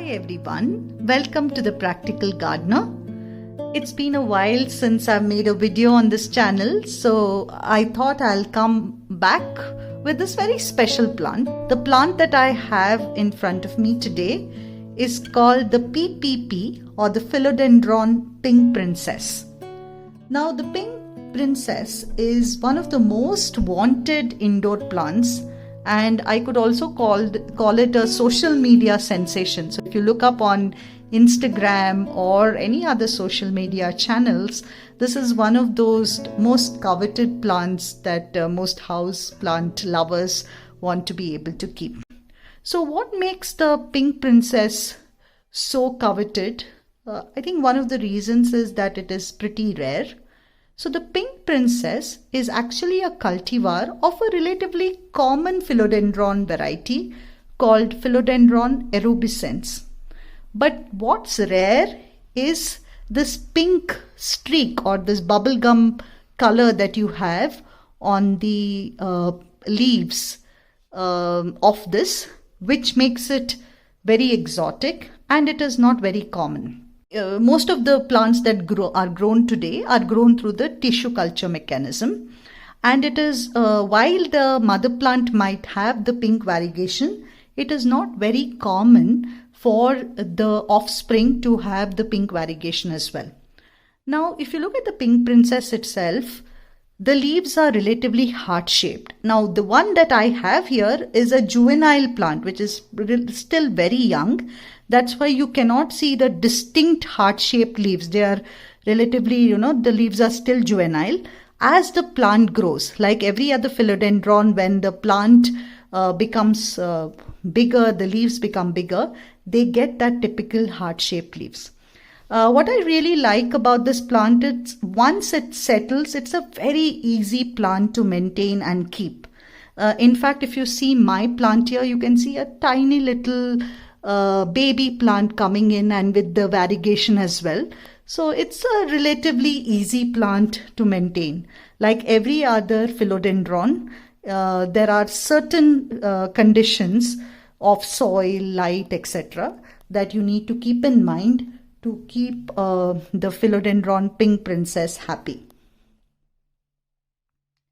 everyone, welcome to the Practical Gardener. It's been a while since I've made a video on this channel, so I thought I'll come back with this very special plant. The plant that I have in front of me today is called the PPP or the Philodendron Pink Princess. Now the Pink Princess is one of the most wanted indoor plants, and I could also call it a social media sensation. So if you look up on Instagram or any other social media channels, this is one of those most coveted plants that most house plant lovers want to be able to keep. So what makes the Pink Princess so coveted? I think one of the reasons is that it is pretty rare. So the Pink Princess is actually a cultivar of a relatively common philodendron variety called Philodendron erubescens. But what's rare is this pink streak or this bubblegum color that you have on the leaves of this, which makes it very exotic, and it is not very common. Most of the plants that are grown today are grown through the tissue culture mechanism, and it is while the mother plant might have the pink variegation, it is not very common for the offspring to have the pink variegation as well. Now, if you look at the Pink Princess itself, the leaves are relatively heart-shaped. Now, the one that I have here is a juvenile plant, which is still very young. That's why you cannot see the distinct heart-shaped leaves. They are relatively, the leaves are still juvenile. As the plant grows, like every other philodendron, when the plant becomes bigger, the leaves become bigger, they get that typical heart-shaped leaves. What I really like about this plant is once it settles, it's a very easy plant to maintain and keep. In fact, if you see my plant here, you can see a tiny little baby plant coming in and with the variegation as well. So it's a relatively easy plant to maintain. Like every other philodendron, there are certain conditions of soil, light, etc. that you need to keep in mind to keep the Philodendron Pink Princess happy.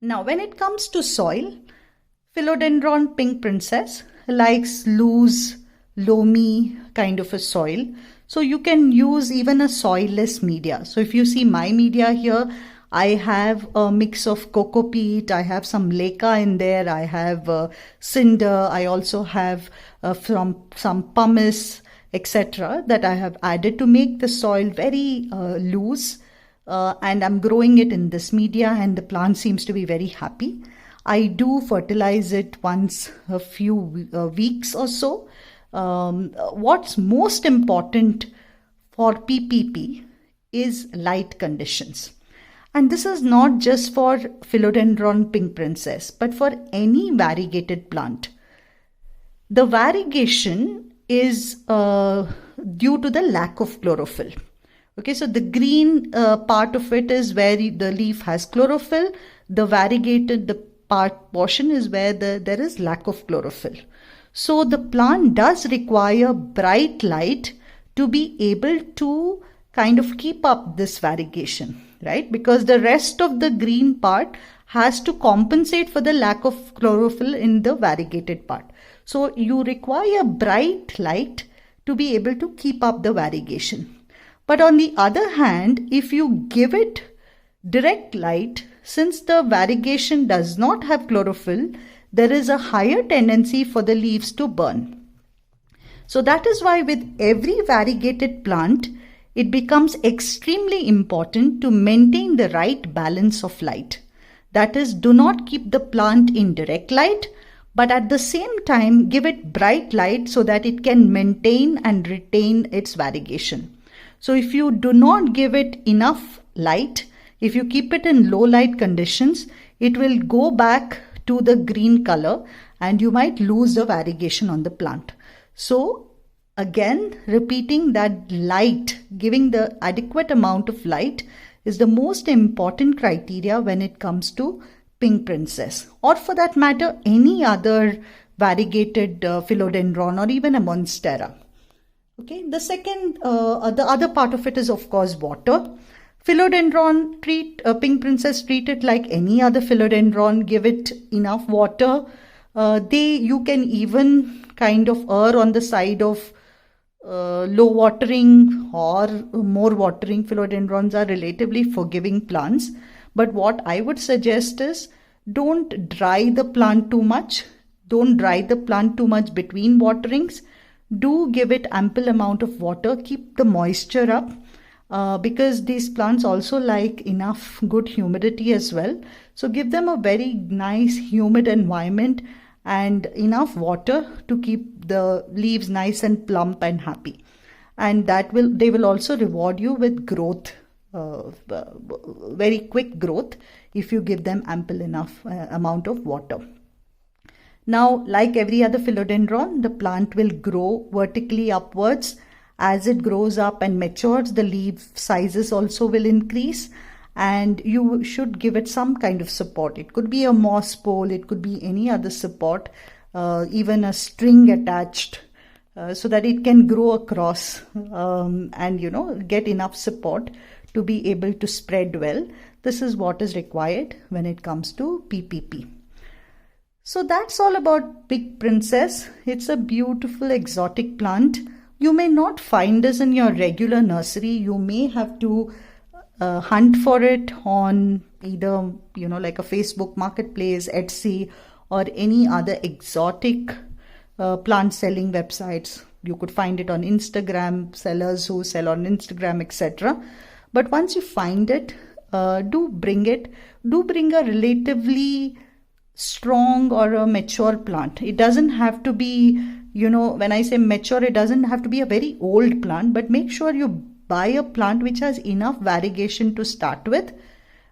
Now, when it comes to soil, Philodendron Pink Princess likes loose, loamy kind of a soil. So you can use even a soilless media. So if you see my media here, I have a mix of coco peat, I have some leca in there, I have cinder, I also have some pumice, etc. that I have added to make the soil very loose, and I'm growing it in this media, and the plant seems to be very happy. I do fertilize it once a few weeks or so. What's most important for PPP is light conditions. And this is not just for Philodendron Pink Princess, but for any variegated plant. The variegation is due to the lack of chlorophyll. Okay, so the green part of it is where the leaf has chlorophyll. The variegated portion is where there is lack of chlorophyll. So the plant does require bright light to be able to kind of keep up this variegation, right? Because the rest of the green part has to compensate for the lack of chlorophyll in the variegated part. So you require bright light to be able to keep up the variegation. But on the other hand, if you give it direct light, since the variegation does not have chlorophyll, there is a higher tendency for the leaves to burn. So that is why with every variegated plant, it becomes extremely important to maintain the right balance of light. That is, do not keep the plant in direct light, but at the same time give it bright light so that it can maintain and retain its variegation. So if you do not give it enough light, if you keep it in low light conditions, it will go back to the green color and you might lose the variegation on the plant. So again, repeating that light, giving the adequate amount of light is the most important criteria when it comes to Pink Princess, or for that matter, any other variegated philodendron or even a monstera. Okay, the second, the other part of it is of course water. Philodendron, Pink Princess, treat it like any other philodendron. Give it enough water. You can even kind of err on the side of low watering or more watering. Philodendrons are relatively forgiving plants. But what I would suggest is don't dry the plant too much. Don't dry the plant too much between waterings. Do give it ample amount of water. Keep the moisture up. Because these plants also like enough good humidity as well. So give them a very nice humid environment and enough water to keep the leaves nice and plump and happy. And they will also reward you with growth, very quick growth, if you give them ample enough amount of water. Now, like every other philodendron, the plant will grow vertically upwards. As it grows up and matures, the leaf sizes also will increase, and you should give it some kind of support. It could be a moss pole, it could be any other support, even a string attached, so that it can grow across and get enough support to be able to spread well. This is what is required when it comes to PPP. So that's all about Pink Princess. It's a beautiful exotic plant. You may not find this in your regular nursery. You may have to hunt for it on either, like a Facebook marketplace, Etsy, or any other exotic plant selling websites. You could find it on Instagram, sellers who sell on Instagram, etc. But once you find it, do bring it. Do bring a relatively strong or a mature plant. It doesn't have to be, when I say mature, it doesn't have to be a very old plant, but make sure you buy a plant which has enough variegation to start with,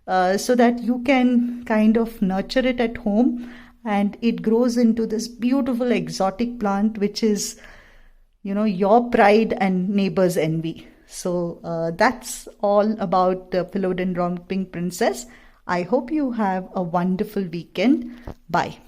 so that you can kind of nurture it at home and it grows into this beautiful exotic plant which is, your pride and neighbor's envy. So that's all about the Philodendron Pink Princess. I hope you have a wonderful weekend. Bye.